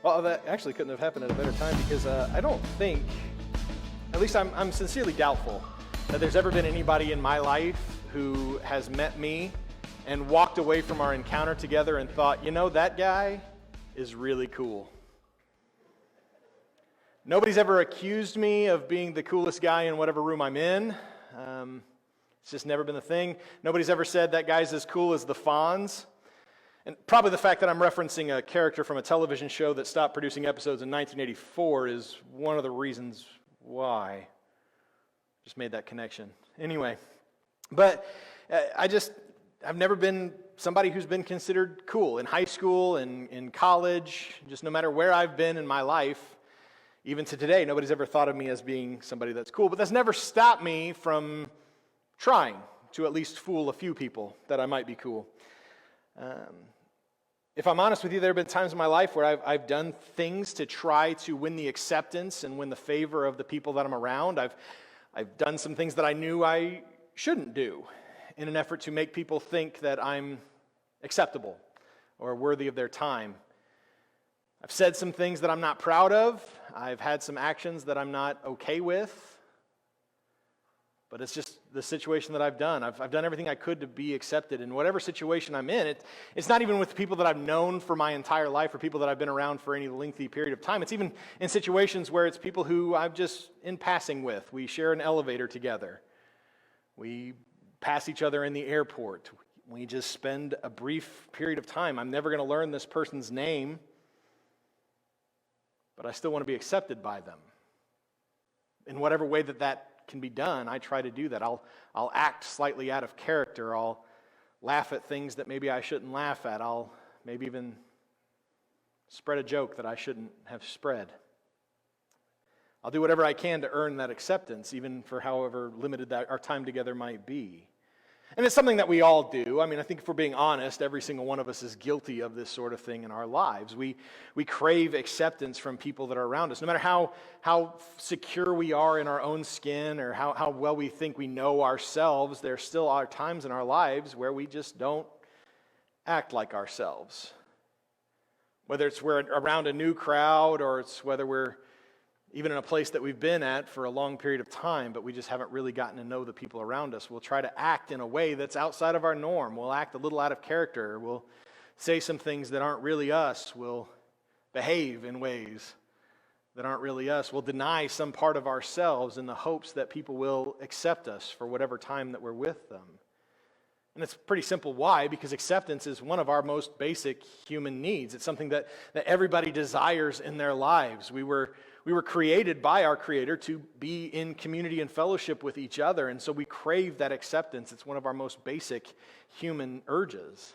Well, that actually couldn't have happened at a better time because I don't think, at least I'm sincerely doubtful, that there's ever been anybody in my life who has met me and walked away from our encounter together and thought, you know, that guy is really cool. Nobody's ever accused me of being the coolest guy in whatever room I'm in. It's just never been the thing. Nobody's ever said that guy's as cool as the Fonz. And probably the fact that I'm referencing a character from a television show that stopped producing episodes in 1984 is one of the reasons why. Just made that connection. Anyway, but I've never been somebody who's been considered cool in high school and in college, just no matter where I've been in my life. Even to today, nobody's ever thought of me as being somebody that's cool, but that's never stopped me from trying to at least fool a few people that I might be cool. If I'm honest with you, there have been times in my life where I've done things to try to win the acceptance and win the favor of the people that I'm around. I've done some things that I knew I shouldn't do in an effort to make people think that I'm acceptable or worthy of their time. I've said some things that I'm not proud of. I've had some actions that I'm not okay with. But it's just the situation that I've done. I've done everything I could to be accepted in whatever situation I'm in. It's not even with people that I've known for my entire life or people that I've been around for any lengthy period of time. It's even in situations where it's people who I'm just in passing with. We share an elevator together. We pass each other in the airport. We just spend a brief period of time. I'm never going to learn this person's name, but I still want to be accepted by them. In whatever way that can be done, I try to do that. I'll act slightly out of character. I'll laugh at things that maybe I shouldn't laugh at. I'll maybe even spread a joke that I shouldn't have spread. I'll do whatever I can to earn that acceptance, even for however limited that our time together might be. And it's something that we all do. I mean, I think if we're being honest, every single one of us is guilty of this sort of thing in our lives. We crave acceptance from people that are around us. No matter how secure we are in our own skin or how well we think we know ourselves, there still are times in our lives where we just don't act like ourselves. Whether it's we're around a new crowd or it's whether we're even in a place that we've been at for a long period of time, but we just haven't really gotten to know the people around us. We'll try to act in a way that's outside of our norm. We'll act a little out of character. We'll say some things that aren't really us. We'll behave in ways that aren't really us. We'll deny some part of ourselves in the hopes that people will accept us for whatever time that we're with them. And it's pretty simple. Why? Because acceptance is one of our most basic human needs. It's something that everybody desires in their lives. We were created by our Creator to be in community and fellowship with each other, and so we crave that acceptance. It's one of our most basic human urges,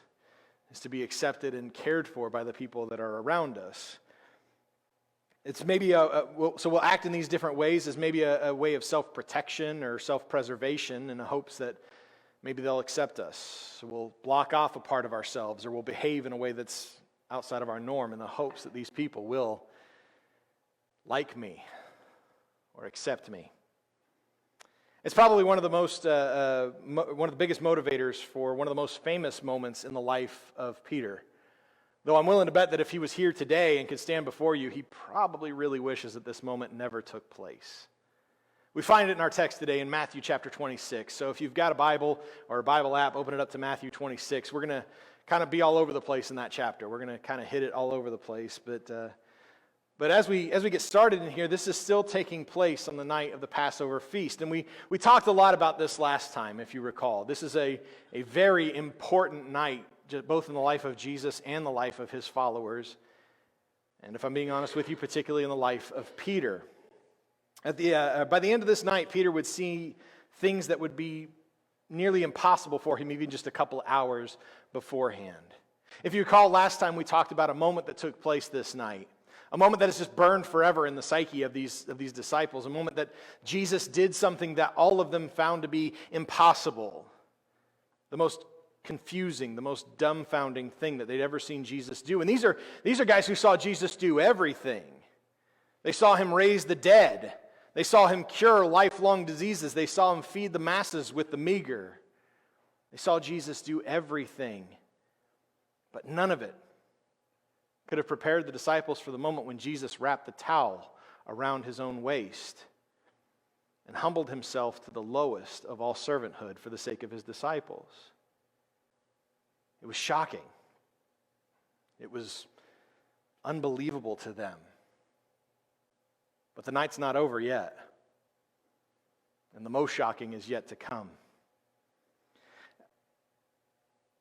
is to be accepted and cared for by the people that are around us. It's maybe so we'll act in these different ways as maybe a way of self-protection or self-preservation in the hopes that maybe they'll accept us. So we'll block off a part of ourselves, or we'll behave in a way that's outside of our norm in the hopes that these people will like me or accept me. It's probably one of the biggest motivators for one of the most famous moments in the life of Peter. Though I'm willing to bet that if he was here today and could stand before you, he probably really wishes that this moment never took place. We find it in our text today in Matthew chapter 26. So if you've got a Bible or a Bible app, open it up to Matthew 26. We're going to kind of be all over the place in that chapter. We're going to kind of hit it all over the place, But as we get started in here, this is still taking place on the night of the Passover feast. And we talked a lot about this last time, if you recall. This is a very important night, both in the life of Jesus and the life of his followers. And if I'm being honest with you, particularly in the life of Peter. By the end of this night, Peter would see things that would be nearly impossible for him even just a couple hours beforehand. If you recall, last time we talked about a moment that took place this night. A moment that is just burned forever in the psyche of these disciples. A moment that Jesus did something that all of them found to be impossible. The most confusing, the most dumbfounding thing that they'd ever seen Jesus do. And these are guys who saw Jesus do everything. They saw him raise the dead. They saw him cure lifelong diseases. They saw him feed the masses with the meager. They saw Jesus do everything. But none of it could have prepared the disciples for the moment when Jesus wrapped the towel around his own waist and humbled himself to the lowest of all servanthood for the sake of his disciples. It was shocking. It was unbelievable to them. But the night's not over yet. And the most shocking is yet to come.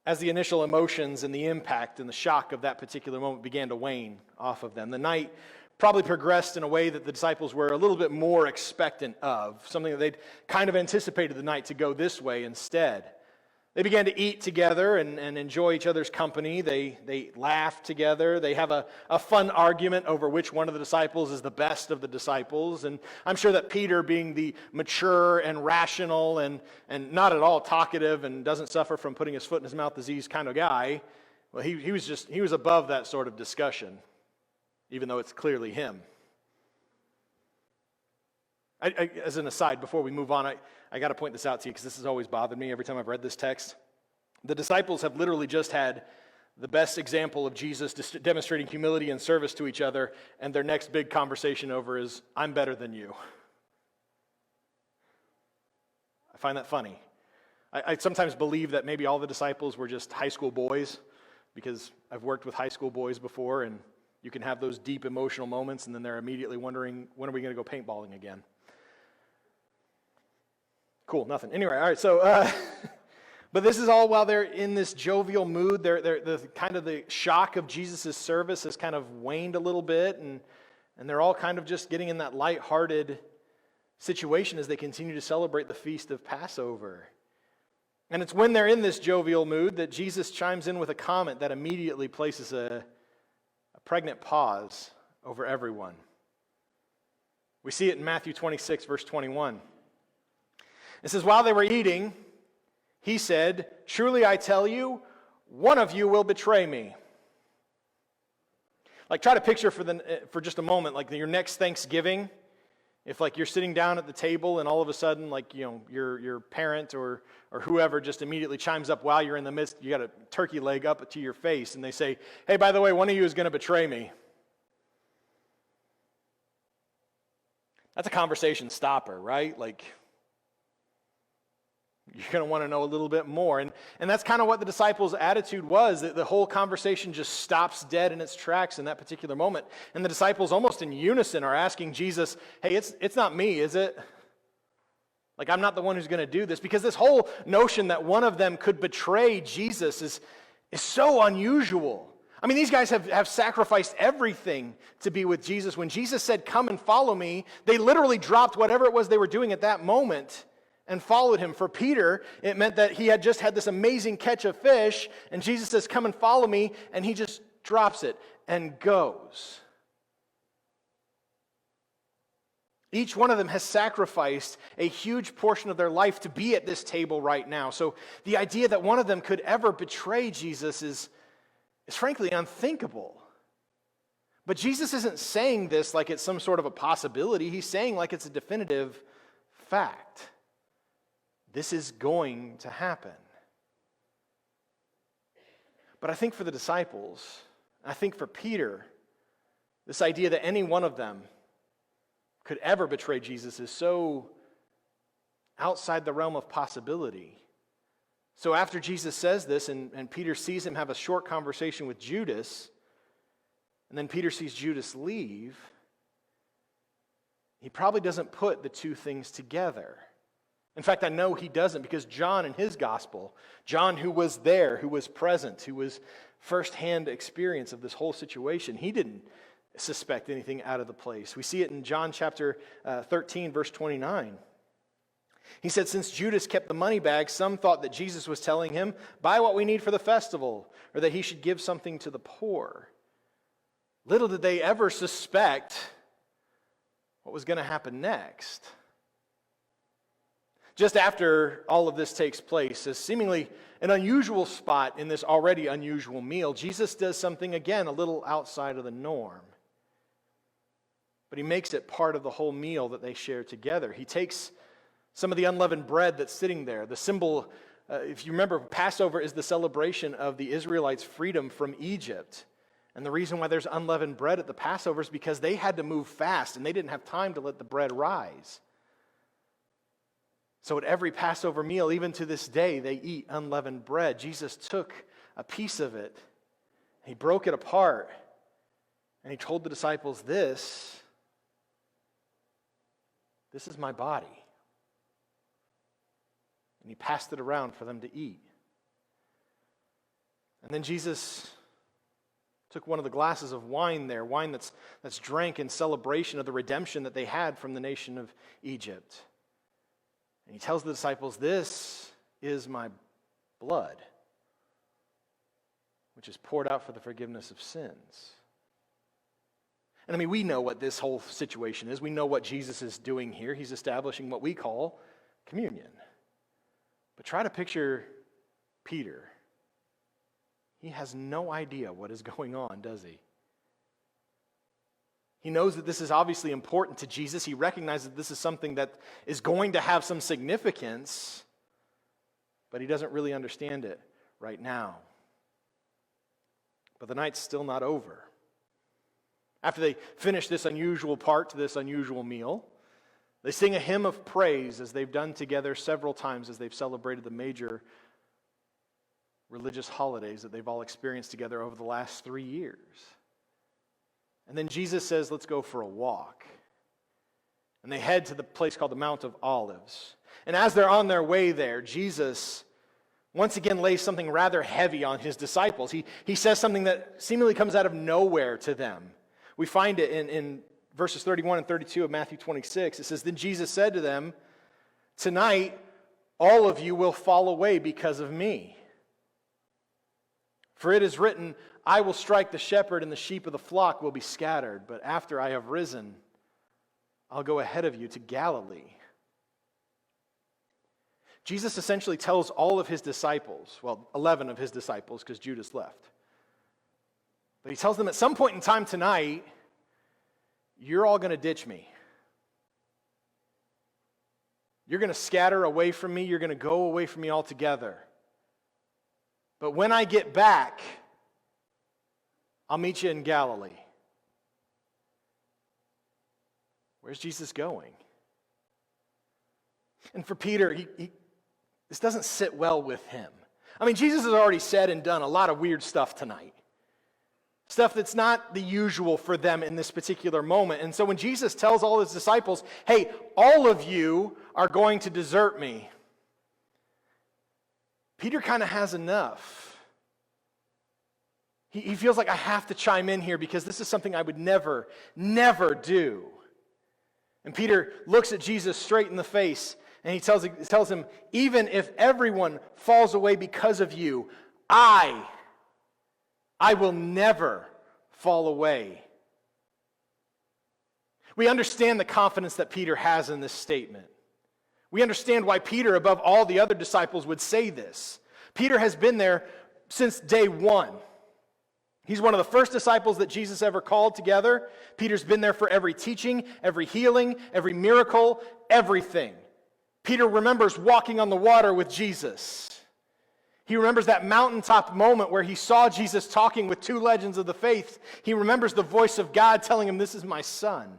As the initial emotions and the impact and the shock of that particular moment began to wane off of them, the night probably progressed in a way that the disciples were a little bit more expectant of, something that they'd kind of anticipated the night to go this way instead. They began to eat together and enjoy each other's company. They laugh together. They have a fun argument over which one of the disciples is the best of the disciples. And I'm sure that Peter, being the mature and rational and not at all talkative and doesn't suffer from putting his foot in his mouth disease kind of guy, well, he was above that sort of discussion, even though it's clearly him. As an aside, before we move on, I got to point this out to you because this has always bothered me every time I've read this text. The disciples have literally just had the best example of Jesus demonstrating humility and service to each other, and their next big conversation over is, I'm better than you. I find that funny. I sometimes believe that maybe all the disciples were just high school boys, because I've worked with high school boys before, and you can have those deep emotional moments, and then they're immediately wondering, when are we going to go paintballing again? Cool, nothing. Anyway, all right, so, but this is all while they're in this jovial mood. The kind of the shock of Jesus' service has kind of waned a little bit, and they're all kind of just getting in that lighthearted situation as they continue to celebrate the feast of Passover. And it's when they're in this jovial mood that Jesus chimes in with a comment that immediately places a pregnant pause over everyone. We see it in Matthew 26, verse 21. It says, while they were eating, he said, truly I tell you, one of you will betray me. Like, try to picture for just a moment, like your next Thanksgiving, if like you're sitting down at the table and all of a sudden, like, you know, your parent or whoever just immediately chimes up while you're in the midst, you got a turkey leg up to your face, and they say, hey, by the way, one of you is going to betray me. That's a conversation stopper, right? Like, you're going to want to know a little bit more. And that's kind of what the disciples' attitude was, that the whole conversation just stops dead in its tracks in that particular moment. And the disciples, almost in unison, are asking Jesus, hey, it's not me, is it? Like, I'm not the one who's going to do this. Because this whole notion that one of them could betray Jesus is so unusual. I mean, these guys have sacrificed everything to be with Jesus. When Jesus said, come and follow me, they literally dropped whatever it was they were doing at that moment and followed him. For Peter, it meant that he had just had this amazing catch of fish, and Jesus says, come and follow me, and he just drops it and goes. Each one of them has sacrificed a huge portion of their life to be at this table right now. So the idea that one of them could ever betray Jesus is frankly unthinkable. But Jesus isn't saying this like it's some sort of a possibility. He's saying like it's a definitive fact. This is going to happen. But I think for the disciples, I think for Peter, this idea that any one of them could ever betray Jesus is so outside the realm of possibility. So after Jesus says this, and Peter sees him have a short conversation with Judas, and then Peter sees Judas leave, he probably doesn't put the two things together. In fact, I know he doesn't, because John in his gospel, John who was there, who was present, who was firsthand experience of this whole situation, he didn't suspect anything out of the place. We see it in John chapter 13, verse 29. He said, since Judas kept the money bag, some thought that Jesus was telling him, buy what we need for the festival, or that he should give something to the poor. Little did they ever suspect what was going to happen next. Just after all of this takes place, as seemingly an unusual spot in this already unusual meal, Jesus does something, again, a little outside of the norm. But he makes it part of the whole meal that they share together. He takes some of the unleavened bread that's sitting there, the symbol, if you remember, Passover is the celebration of the Israelites' freedom from Egypt. And the reason why there's unleavened bread at the Passover is because they had to move fast and they didn't have time to let the bread rise. So at every Passover meal, even to this day, they eat unleavened bread. Jesus took a piece of it, he broke it apart, and he told the disciples, this is my body. And he passed it around for them to eat. And then Jesus took one of the glasses of wine there, wine that's drank in celebration of the redemption that they had from the nation of Egypt. And he tells the disciples, this is my blood, which is poured out for the forgiveness of sins. And I mean, we know what this whole situation is. We know what Jesus is doing here. He's establishing what we call communion. But try to picture Peter. He has no idea what is going on, does he? He knows that this is obviously important to Jesus. He recognizes that this is something that is going to have some significance, but he doesn't really understand it right now. But the night's still not over. After they finish this unusual part to this unusual meal, they sing a hymn of praise as they've done together several times as they've celebrated the major religious holidays that they've all experienced together over the last 3 years. And then Jesus says, let's go for a walk. And they head to the place called the Mount of Olives. And as they're on their way there, Jesus once again lays something rather heavy on his disciples. He says something that seemingly comes out of nowhere to them. We find it in verses 31 and 32 of Matthew 26. It says, then Jesus said to them, tonight all of you will fall away because of me. For it is written, I will strike the shepherd and the sheep of the flock will be scattered. But after I have risen, I'll go ahead of you to Galilee. Jesus essentially tells all of his disciples, well, 11 of his disciples because Judas left. But he tells them at some point in time tonight, you're all going to ditch me. You're going to scatter away from me. You're going to go away from me altogether. But when I get back, I'll meet you in Galilee. Where's Jesus going? And for Peter, this doesn't sit well with him. I mean, Jesus has already said and done a lot of weird stuff tonight. Stuff that's not the usual for them in this particular moment. And so when Jesus tells all his disciples, hey, all of you are going to desert me, Peter kind of has enough. He feels like I have to chime in here because this is something I would never, never do. And Peter looks at Jesus straight in the face and he tells him, even if everyone falls away because of you, I will never fall away. We understand the confidence that Peter has in this statement. We understand why Peter, above all the other disciples, would say this. Peter has been there since day one. He's one of the first disciples that Jesus ever called together. Peter's been there for every teaching, every healing, every miracle, everything. Peter remembers walking on the water with Jesus. He remembers that mountaintop moment where he saw Jesus talking with two legends of the faith. He remembers the voice of God telling him, this is my son.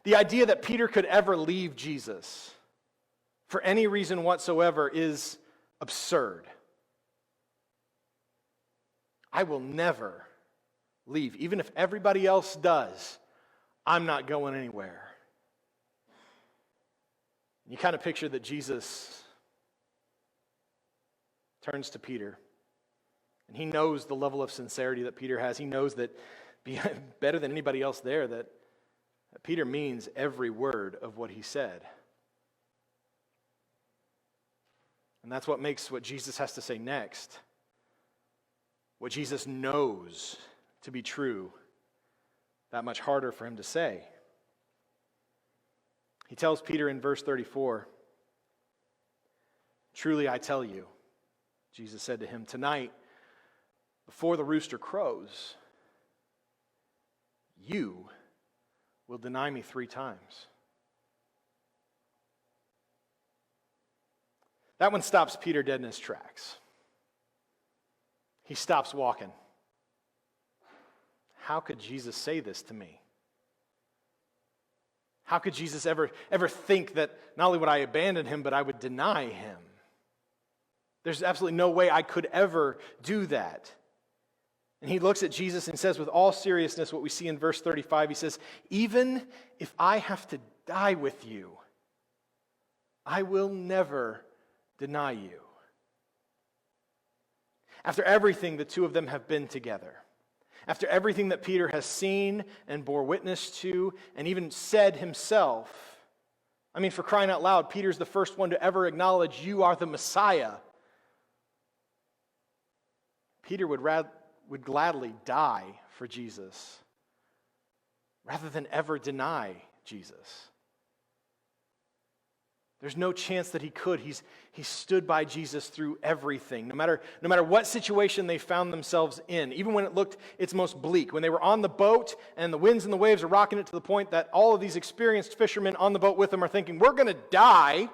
The idea that Peter could ever leave Jesus for any reason whatsoever is absurd. I will never leave. Even if everybody else does, I'm not going anywhere. You kind of picture that Jesus turns to Peter, and he knows the level of sincerity that Peter has. He knows that better than anybody else there that Peter means every word of what he said. And that's what makes what Jesus has to say next, what Jesus knows to be true, that much harder for him to say. He tells Peter in verse 34, truly I tell you, Jesus said to him, tonight, before the rooster crows, you will deny me 3 times. That one stops Peter dead in his tracks. He stops walking. how could Jesus say this to me? How could Jesus ever think that not only would I abandon him, but I would deny him? There's absolutely no way I could ever do that. And he looks at Jesus and says with all seriousness what we see in verse 35, he says, even if I have to die with you, I will never deny you. After everything the two of them have been together, after everything that Peter has seen and bore witness to and even said himself, I mean, for crying out loud, Peter's the first one to ever acknowledge you are the Messiah. Peter would gladly die for Jesus rather than ever deny Jesus. There's no chance that he could. He stood by Jesus through everything. No matter what situation they found themselves in, even when it looked its most bleak, when they were on the boat and the winds and the waves are rocking it to the point that all of these experienced fishermen on the boat with them are thinking, we're going to die,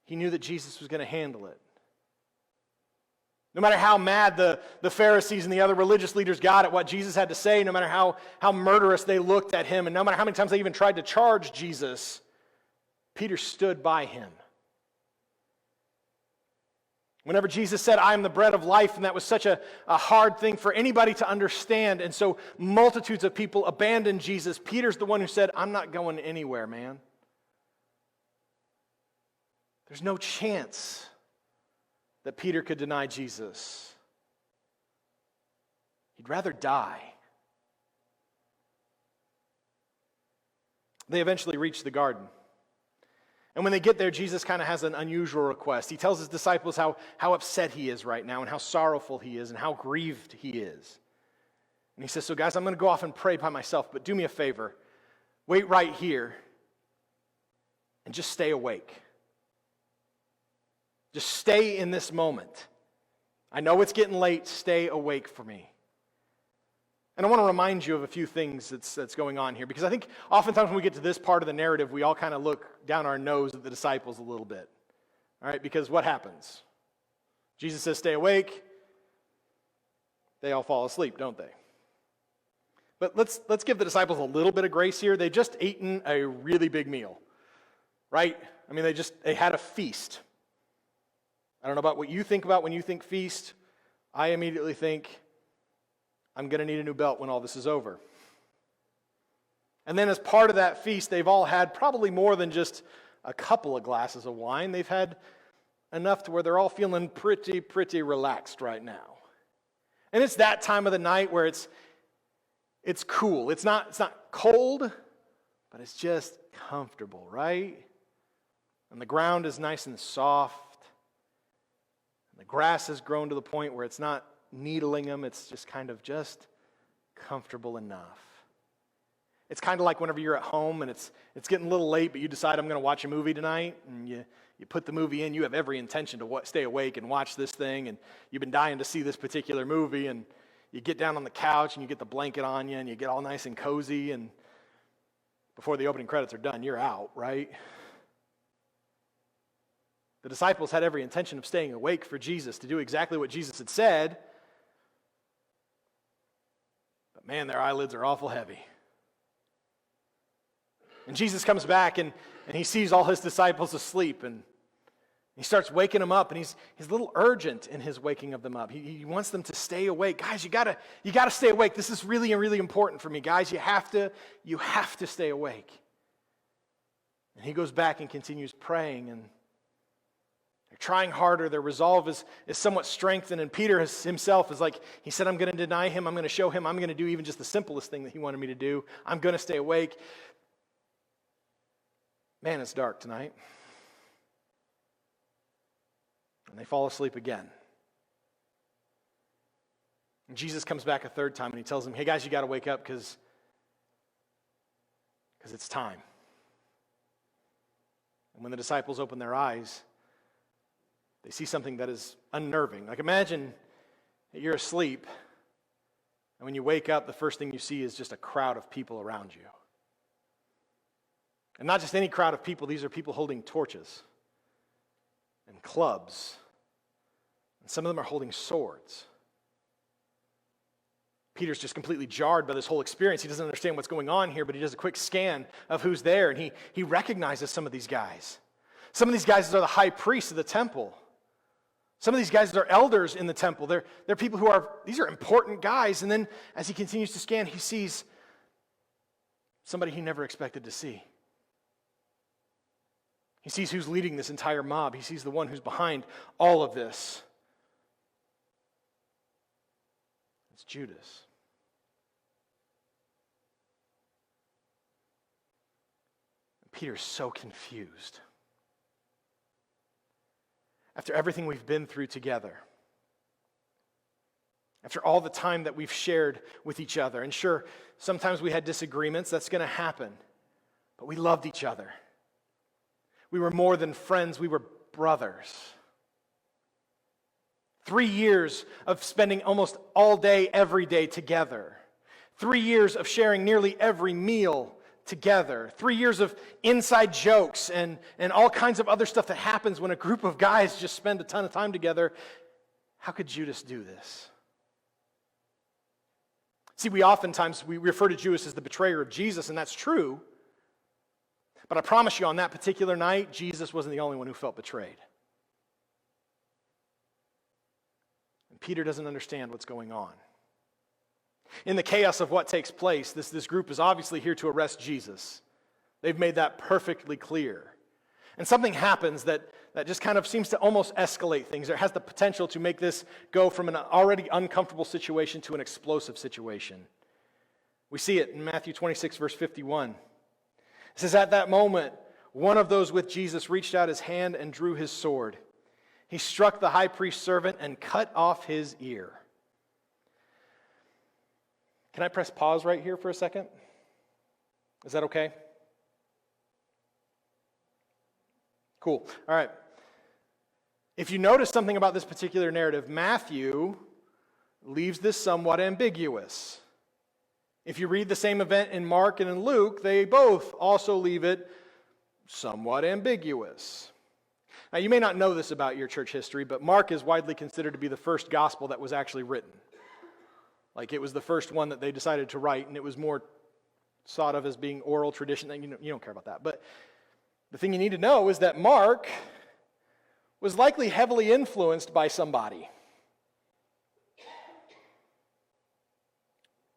he knew that Jesus was going to handle it. No matter how mad the Pharisees and the other religious leaders got at what Jesus had to say, no matter how murderous they looked at him, and no matter how many times they even tried to charge Jesus, Peter stood by him. Whenever Jesus said, I am the bread of life, and that was such a hard thing for anybody to understand, and so multitudes of people abandoned Jesus, Peter's the one who said, I'm not going anywhere, man. There's no chance that Peter could deny Jesus. He'd rather die. They eventually reach the garden. And when they get there, Jesus kind of has an unusual request. He tells his disciples how upset he is right now and how sorrowful he is and how grieved he is. And he says, so guys, I'm going to go off and pray by myself, but do me a favor. Wait right here and just stay awake. Just stay in this moment. I know it's getting late. Stay awake for me. And I want to remind you of a few things that's going on here, because I think oftentimes when we get to this part of the narrative, we all kind of look down our nose at the disciples a little bit. All right, because what happens? Jesus says, stay awake. They all fall asleep, don't they? But let's give the disciples a little bit of grace here. They just eaten a really big meal, right? I mean, they had a feast. I don't know about what you think about when you think feast. I immediately think, I'm going to need a new belt when all this is over. And then as part of that feast, they've all had probably more than just a couple of glasses of wine. They've had enough to where they're all feeling pretty relaxed right now. And it's that time of the night where it's cool. It's not cold, but it's just comfortable, right? And the ground is nice and soft. And the grass has grown to the point where it's not needling them, it's just kind of just comfortable enough. It's kind of like whenever you're at home and it's getting a little late, but you decide I'm going to watch a movie tonight, and you put the movie in, you have every intention to stay awake and watch this thing, and you've been dying to see this particular movie, and you get down on the couch and you get the blanket on you and you get all nice and cozy, and before the opening credits are done, you're out, right? The disciples had every intention of staying awake for Jesus, to do exactly what Jesus had said. But man, their eyelids are awful heavy. And Jesus comes back and he sees all his disciples asleep, and he starts waking them up, and he's a little urgent in his waking of them up. He wants them to stay awake. Guys, you gotta stay awake. This is really, really important for me. Guys, you have to stay awake. And he goes back and continues praying, and they're trying harder. Their resolve is somewhat strengthened. And Peter himself is like, he said, I'm going to deny him. I'm going to show him. I'm going to do even just the simplest thing that he wanted me to do. I'm going to stay awake. Man, it's dark tonight. And they fall asleep again. And Jesus comes back a third time and he tells them, hey guys, you got to wake up because it's time. And when the disciples open their eyes, they see something that is unnerving. Like, imagine that you're asleep, and when you wake up, the first thing you see is just a crowd of people around you. And not just any crowd of people, these are people holding torches and clubs. And some of them are holding swords. Peter's just completely jarred by this whole experience. He doesn't understand what's going on here, but he does a quick scan of who's there, and he recognizes some of these guys. Some of these guys are the high priests of the temple. Some of these guys are elders in the temple. They're people these are important guys. And then as he continues to scan, he sees somebody he never expected to see. He sees who's leading this entire mob. He sees the one who's behind all of this. It's Judas. Peter's so confused. After everything we've been through together, after all the time that we've shared with each other, and sure, sometimes we had disagreements, that's going to happen, but we loved each other. We were more than friends, we were brothers. 3 years of spending almost all day, every day together. 3 years of sharing nearly every meal together. 3 years of inside jokes and all kinds of other stuff that happens when a group of guys just spend a ton of time together. How could Judas do this? See, we refer to Judas as the betrayer of Jesus, and that's true. But I promise you, on that particular night, Jesus wasn't the only one who felt betrayed. And Peter doesn't understand what's going on. In the chaos of what takes place, this group is obviously here to arrest Jesus. They've made that perfectly clear. And something happens that just kind of seems to almost escalate things. It has the potential to make this go from an already uncomfortable situation to an explosive situation. We see it in Matthew 26, verse 51. It says, "At that moment, one of those with Jesus reached out his hand and drew his sword. He struck the high priest's servant and cut off his ear." Can I press pause right here for a second? Is that okay? Cool. All right. If you notice something about this particular narrative, Matthew leaves this somewhat ambiguous. If you read the same event in Mark and in Luke, they both also leave it somewhat ambiguous. Now, you may not know this about your church history, but Mark is widely considered to be the first gospel that was actually written. Like, it was the first one that they decided to write, and it was more thought of as being oral tradition. You don't care about that. But the thing you need to know is that Mark was likely heavily influenced by somebody.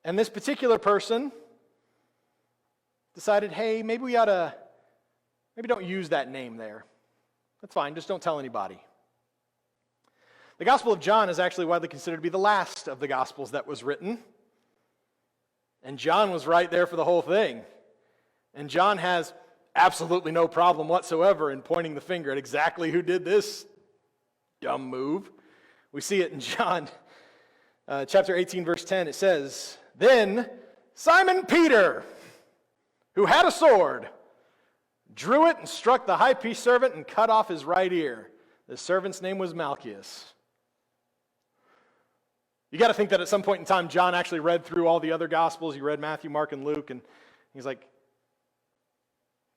And this particular person decided, hey, maybe don't use that name there. That's fine, just don't tell anybody. The Gospel of John is actually widely considered to be the last of the Gospels that was written. And John was right there for the whole thing. And John has absolutely no problem whatsoever in pointing the finger at exactly who did this dumb move. We see it in John chapter 18, verse 10. It says, "Then Simon Peter, who had a sword, drew it and struck the high priest's servant and cut off his right ear. The servant's name was Malchus." You got to think that at some point in time, John actually read through all the other Gospels. He read Matthew, Mark, and Luke, and he's like,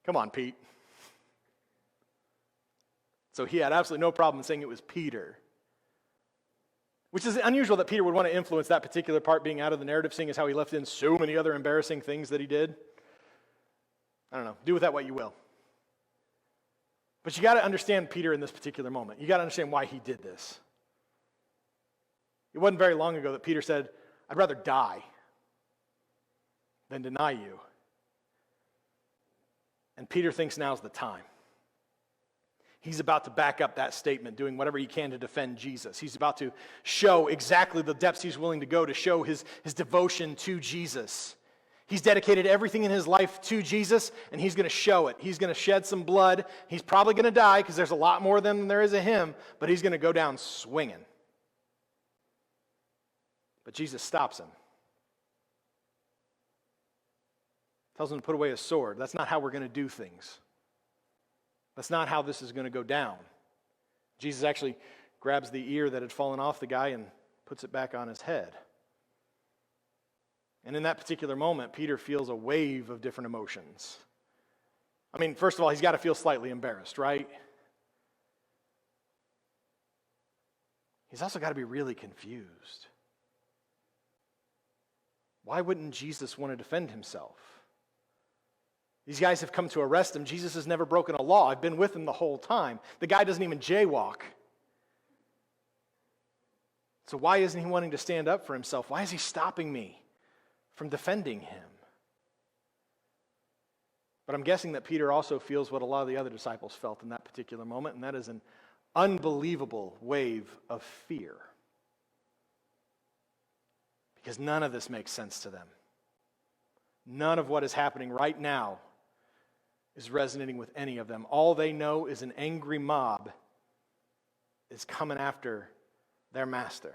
come on, Pete. So he had absolutely no problem saying it was Peter. Which is unusual that Peter would want to influence that particular part being out of the narrative, seeing as how he left in so many other embarrassing things that he did. I don't know. Do with that what you will. But you got to understand Peter in this particular moment. You got to understand why he did this. It wasn't very long ago that Peter said, "I'd rather die than deny you." And Peter thinks now's the time. He's about to back up that statement, doing whatever he can to defend Jesus. He's about to show exactly the depths he's willing to go to show his devotion to Jesus. He's dedicated everything in his life to Jesus, and he's going to show it. He's going to shed some blood. He's probably going to die because there's a lot more than there is of him, but he's going to go down swinging. But Jesus stops him. Tells him to put away his sword. That's not how we're going to do things. That's not how this is going to go down. Jesus actually grabs the ear that had fallen off the guy and puts it back on his head. And in that particular moment, Peter feels a wave of different emotions. I mean, first of all, he's got to feel slightly embarrassed, right? He's also got to be really confused. why wouldn't Jesus want to defend himself? These guys have come to arrest him. Jesus has never broken a law. I've been with him the whole time. The guy doesn't even jaywalk. So why isn't he wanting to stand up for himself? Why is he stopping me from defending him? But I'm guessing that Peter also feels what a lot of the other disciples felt in that particular moment, and that is an unbelievable wave of fear. Because none of this makes sense to them. None of what is happening right now is resonating with any of them. All they know is an angry mob is coming after their master.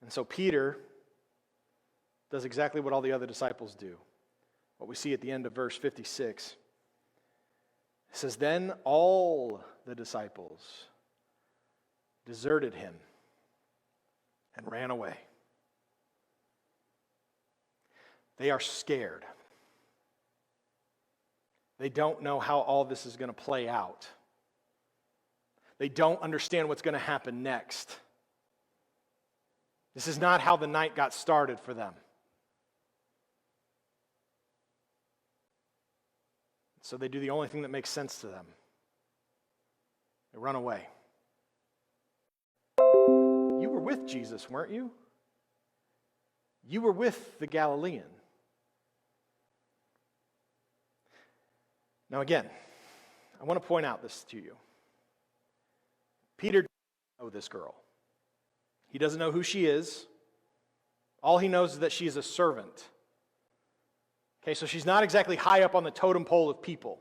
And so Peter does exactly what all the other disciples do. What we see at the end of verse 56. It says, then all the disciples deserted him and ran away. They are scared. They don't know how all this is going to play out. They don't understand what's going to happen next. This is not how the night got started for them. So they do the only thing that makes sense to them. They run away. You were with Jesus, weren't you? You were with the Galilean. Now again, I want to point out this to you. Peter doesn't know this girl. He doesn't know who she is. All he knows is that she is a servant. Okay, so she's not exactly high up on the totem pole of people.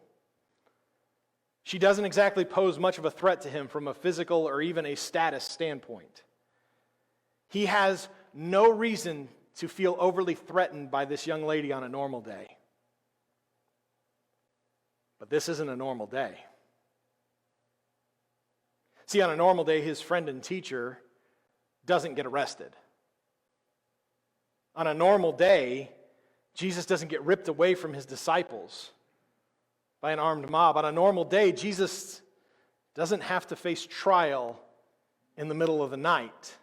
She doesn't exactly pose much of a threat to him from a physical or even a status standpoint. He has no reason to feel overly threatened by this young lady on a normal day. But this isn't a normal day. See, on a normal day, his friend and teacher doesn't get arrested. On a normal day, Jesus doesn't get ripped away from his disciples by an armed mob. On a normal day, Jesus doesn't have to face trial in the middle of the night,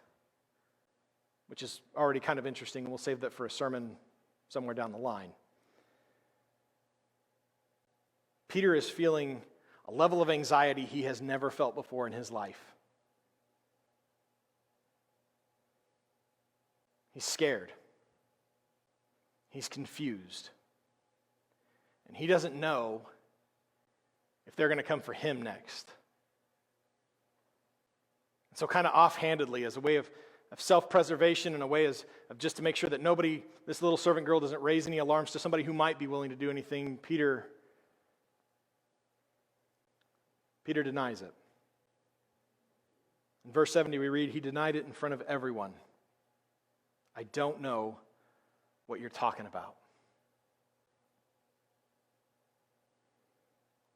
which is already kind of interesting, and we'll save that for a sermon somewhere down the line. Peter is feeling a level of anxiety he has never felt before in his life. He's scared. He's confused. And he doesn't know if they're going to come for him next. And so kind of offhandedly, as a way of self-preservation and a way of just to make sure that this little servant girl doesn't raise any alarms to somebody who might be willing to do anything, Peter denies it. In verse 70 we read, he denied it in front of everyone. I don't know what you're talking about.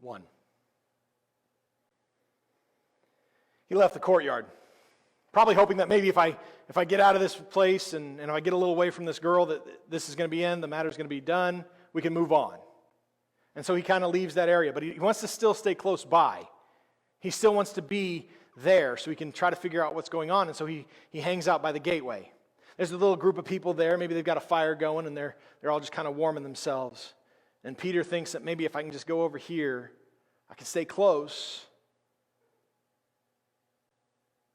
1. He left the courtyard, probably hoping that maybe if I get out of this place and if I get a little away from this girl, that this is going to be the matter's going to be done, we can move on. And so he kind of leaves that area, but he wants to still stay close by. He still wants to be there so he can try to figure out what's going on, and so he hangs out by the gateway. There's a little group of people there. Maybe they've got a fire going, and they're all just kind of warming themselves. And Peter thinks that maybe if I can just go over here, I can stay close,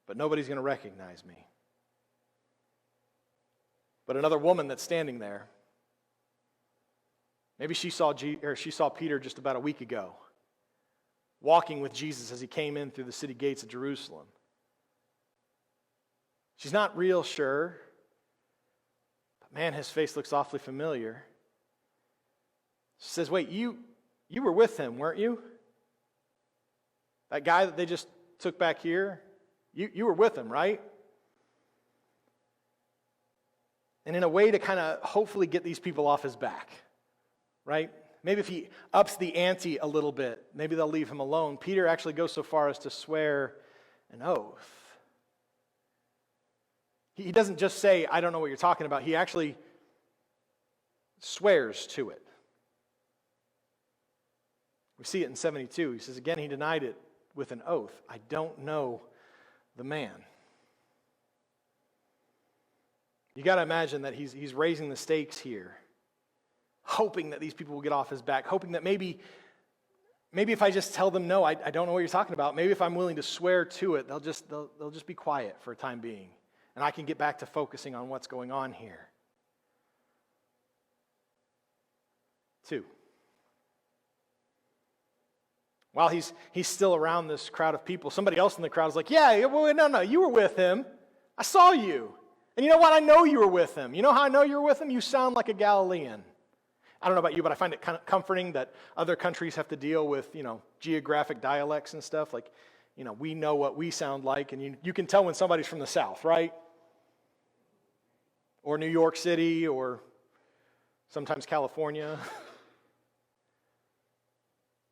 but nobody's going to recognize me. But another woman that's standing there, maybe she saw Peter just about a week ago, walking with Jesus as he came in through the city gates of Jerusalem. She's not real sure, but man, his face looks awfully familiar. She says, wait, you were with him, weren't you? That guy that they just took back here, you were with him, right? And in a way to kind of hopefully get these people off his back, right? Maybe if he ups the ante a little bit, maybe they'll leave him alone. Peter actually goes so far as to swear an oath. He doesn't just say, I don't know what you're talking about. He actually swears to it. We see it in 72. He says, again, he denied it with an oath. I don't know the man. You got to imagine that he's raising the stakes here, hoping that these people will get off his back, hoping that maybe if I just tell them, no, I don't know what you're talking about, maybe if I'm willing to swear to it, they'll just be quiet for a time being, and I can get back to focusing on what's going on here. 2. While he's still around this crowd of people, somebody else in the crowd is like, yeah, well, no, you were with him. I saw you. And you know what? I know you were with him. You know how I know you were with him? You sound like a Galilean. I don't know about you, but I find it kind of comforting that other countries have to deal with, geographic dialects and stuff. Like, we know what we sound like, and you can tell when somebody's from the South, right? Or New York City, or sometimes California.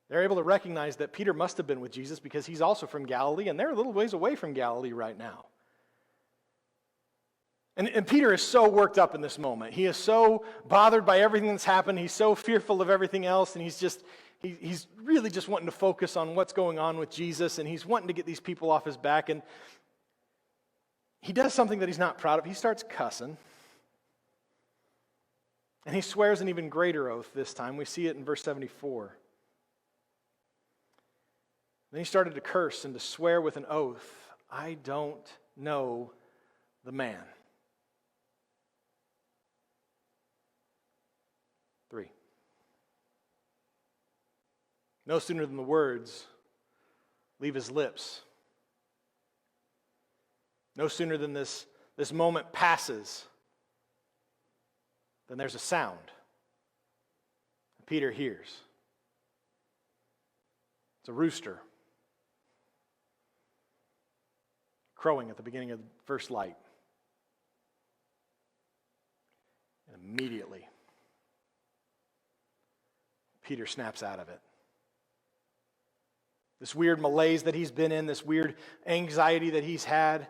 They're able to recognize that Peter must have been with Jesus because he's also from Galilee, and they're a little ways away from Galilee right now. And Peter is so worked up in this moment. He is so bothered by everything that's happened. He's so fearful of everything else, and he's really just wanting to focus on what's going on with Jesus, and he's wanting to get these people off his back. And he does something that he's not proud of. He starts cussing. And he swears an even greater oath this time. We see it in verse 74. Then he started to curse and to swear with an oath, I don't know the man. 3. No sooner than the words leave his lips, no sooner than this moment passes, then there's a sound. Peter hears. It's a rooster crowing at the beginning of the first light. And immediately, Peter snaps out of it. This weird malaise that he's been in, this weird anxiety that he's had,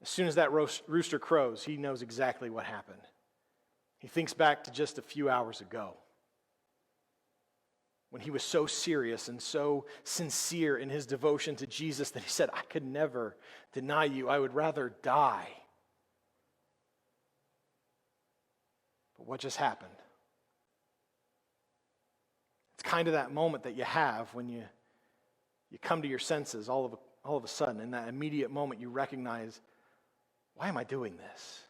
as soon as that rooster crows, he knows exactly what happened. He thinks back to just a few hours ago, when he was so serious and so sincere in his devotion to Jesus that he said, I could never deny you. I would rather die. But what just happened? It's kind of that moment that you have when you come to your senses all of a sudden. In that immediate moment, you recognize, why am I doing this?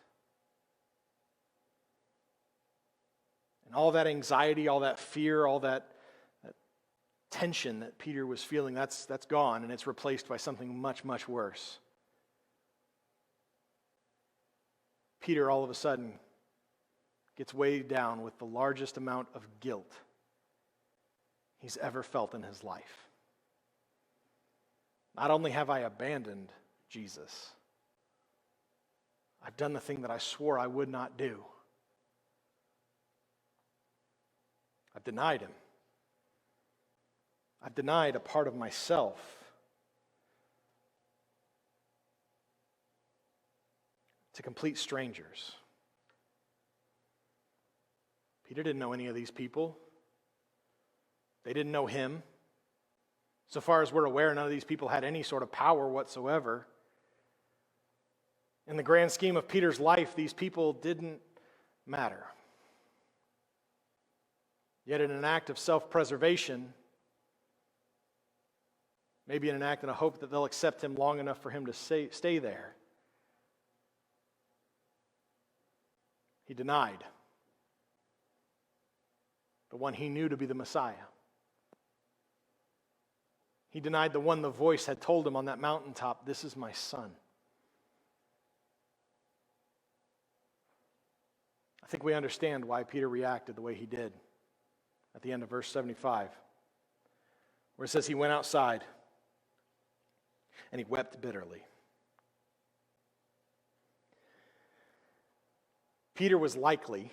And all that anxiety, all that fear, all that tension that Peter was feeling, that's gone, and it's replaced by something much, much worse. Peter all of a sudden gets weighed down with the largest amount of guilt he's ever felt in his life. Not only have I abandoned Jesus, I've done the thing that I swore I would not do. I've denied him. I've denied a part of myself. To complete strangers. Peter didn't know any of these people. They didn't know him. So far as we're aware, none of these people had any sort of power whatsoever. In the grand scheme of Peter's life, these people didn't matter. Yet in an act of self-preservation, maybe in an act and a hope that they'll accept him long enough for him to stay there, he denied the one he knew to be the Messiah. He denied the one the voice had told him on that mountaintop, this is my son. I think we understand why Peter reacted the way he did at the end of verse 75, where it says he went outside and he wept bitterly. Peter was likely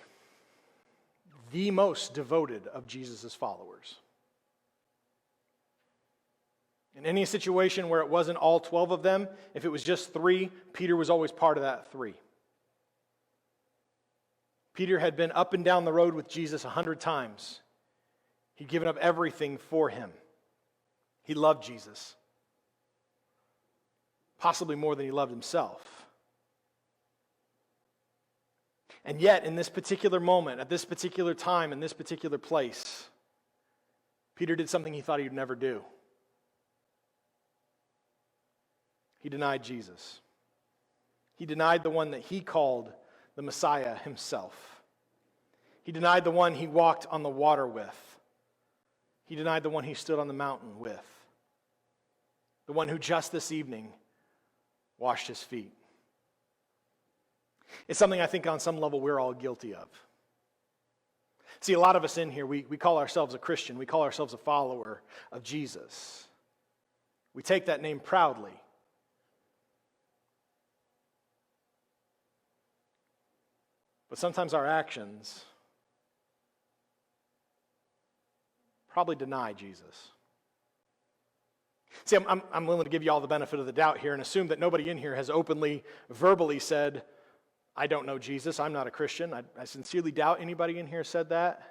the most devoted of Jesus' followers. In any situation where it wasn't all 12 of them, if it was just 3, Peter was always part of that 3. Peter had been up and down the road with Jesus 100 times. He'd given up everything for him. He loved Jesus, possibly more than he loved himself. And yet, in this particular moment, at this particular time, in this particular place, Peter did something he thought he'd never do. He denied Jesus. He denied the one that he called the Messiah himself. He denied the one he walked on the water with. He denied the one he stood on the mountain with. The one who just this evening washed his feet. It's something I think on some level we're all guilty of. See, a lot of us in here, we call ourselves a Christian. We call ourselves a follower of Jesus. We take that name proudly. But sometimes our actions probably deny Jesus. See, I'm willing to give you all the benefit of the doubt here and assume that nobody in here has openly, verbally said, I don't know Jesus, I'm not a Christian. I sincerely doubt anybody in here said that.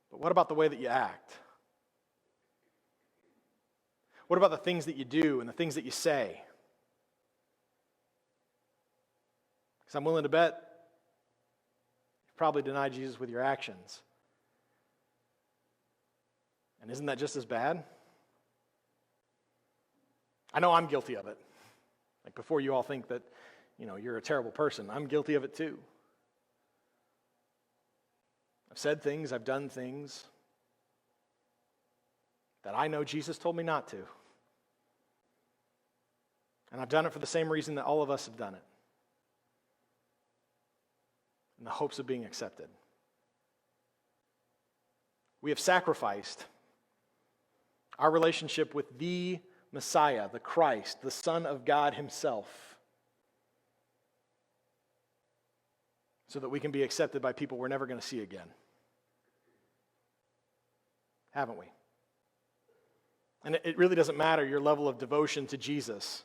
But what about the way that you act? What about the things that you do and the things that you say? Because I'm willing to bet you probably deny Jesus with your actions. And isn't that just as bad? I know I'm guilty of it. Like before you all think that, you're a terrible person, I'm guilty of it too. I've said things, I've done things that I know Jesus told me not to. And I've done it for the same reason that all of us have done it. In the hopes of being accepted. We have sacrificed our relationship with the Messiah, the Christ, the Son of God himself, so that we can be accepted by people we're never going to see again. Haven't we? And it really doesn't matter your level of devotion to Jesus.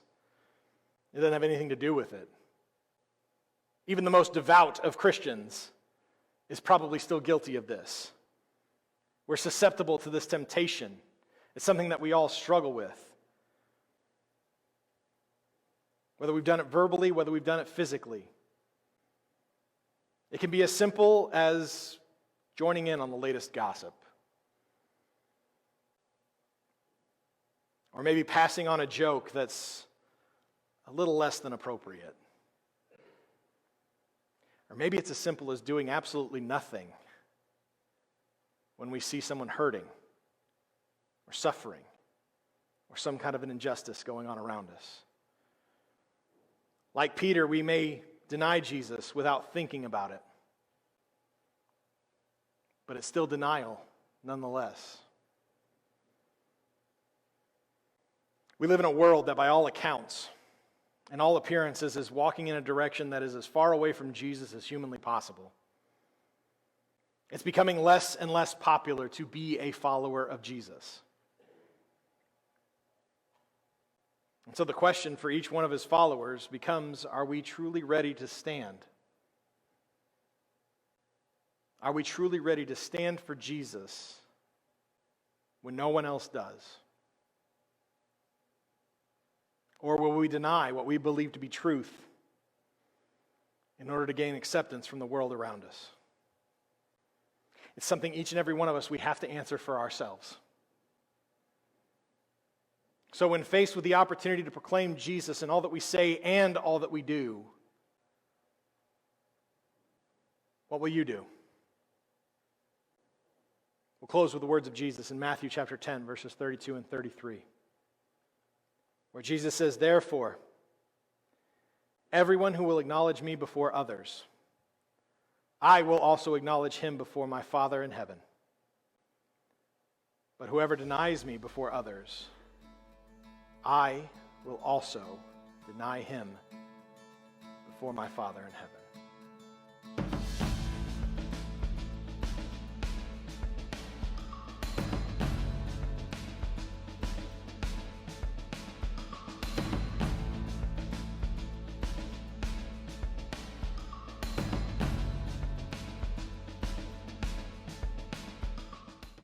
It doesn't have anything to do with it. Even the most devout of Christians is probably still guilty of this. We're susceptible to this temptation. It's something that we all struggle with. Whether we've done it verbally, whether we've done it physically. It can be as simple as joining in on the latest gossip. Or maybe passing on a joke that's a little less than appropriate. Or maybe it's as simple as doing absolutely nothing when we see someone hurting or suffering or some kind of an injustice going on around us. Like Peter, we may deny Jesus without thinking about it. But it's still denial nonetheless. We live in a world that by all accounts and all appearances is walking in a direction that is as far away from Jesus as humanly possible. It's becoming less and less popular to be a follower of Jesus. And so the question for each one of his followers becomes, are we truly ready to stand? Are we truly ready to stand for Jesus when no one else does? Or will we deny what we believe to be truth in order to gain acceptance from the world around us? It's something each and every one of us, we have to answer for ourselves. So when faced with the opportunity to proclaim Jesus in all that we say and all that we do, what will you do? We'll close with the words of Jesus in Matthew chapter 10, verses 32 and 33, where Jesus says, "Therefore, everyone who will acknowledge me before others, I will also acknowledge him before my Father in heaven. But whoever denies me before others, I will also deny him before my Father in heaven."